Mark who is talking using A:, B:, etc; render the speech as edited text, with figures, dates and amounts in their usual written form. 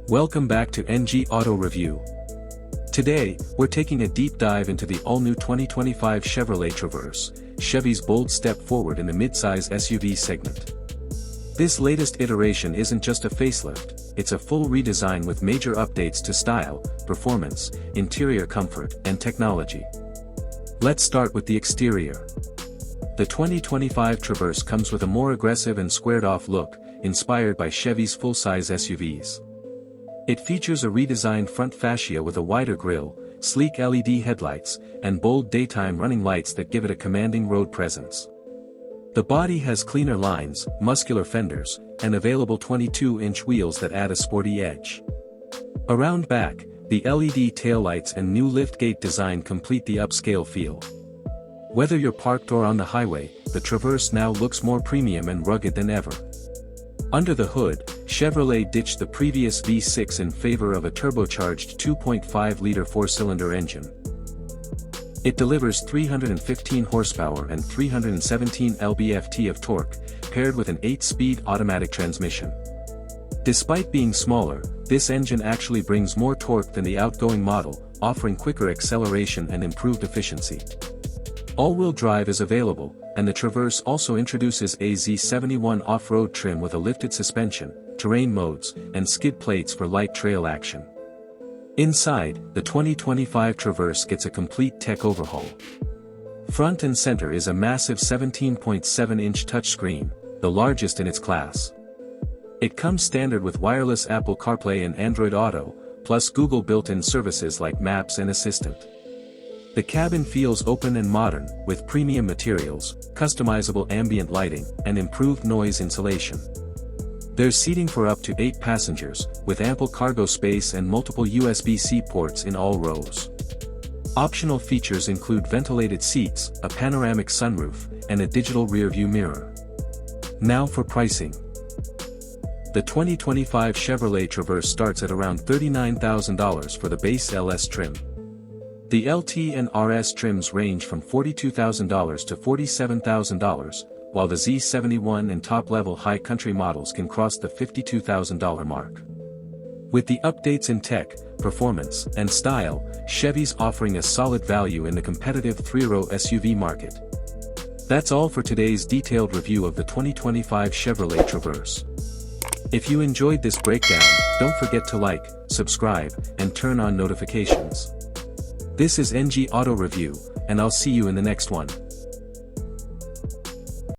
A: Welcome back to NG Auto Review. Today, we're taking a deep dive into the all-new 2025 Chevrolet Traverse, Chevy's bold step forward in the midsize SUV segment. This latest iteration isn't just a facelift, it's a full redesign with major updates to style, performance, interior comfort, and technology. Let's start with the exterior. The 2025 Traverse comes with a more aggressive and squared-off look, inspired by Chevy's full-size SUVs. It features a redesigned front fascia with a wider grille, sleek LED headlights, and bold daytime running lights that give it a commanding road presence. The body has cleaner lines, muscular fenders, and available 22-inch wheels that add a sporty edge. Around back, the LED taillights and new liftgate design complete the upscale feel. Whether you're parked or on the highway, the Traverse now looks more premium and rugged than ever. Under the hood, Chevrolet ditched the previous V6 in favor of a turbocharged 2.5-liter four-cylinder engine. It delivers 315 horsepower and 317 lb-ft of torque, paired with an 8-speed automatic transmission. Despite being smaller, this engine actually brings more torque than the outgoing model, offering quicker acceleration and improved efficiency. All-wheel drive is available, and the Traverse also introduces a Z71 off-road trim with a lifted suspension, terrain modes, and skid plates for light trail action. Inside, the 2025 Traverse gets a complete tech overhaul. Front and center is a massive 17.7-inch touchscreen, the largest in its class. It comes standard with wireless Apple CarPlay and Android Auto, plus Google built-in services like Maps and Assistant. The cabin feels open and modern, with premium materials, customizable ambient lighting, and improved noise insulation. There's seating for up to 8 passengers, with ample cargo space and multiple USB-C ports in all rows. Optional features include ventilated seats, a panoramic sunroof, and a digital rearview mirror. Now for pricing. The 2025 Chevrolet Traverse starts at around $39,000 for the base LS trim. The LT and RS trims range from $42,000 to $47,000, while the Z71 and top-level high country models can cross the $52,000 mark. With the updates in tech, performance, and style, Chevy's offering a solid value in the competitive three-row SUV market. That's all for today's detailed review of the 2025 Chevrolet Traverse. If you enjoyed this breakdown, don't forget to like, subscribe, and turn on notifications. This is NG Auto Review, and I'll see you in the next one.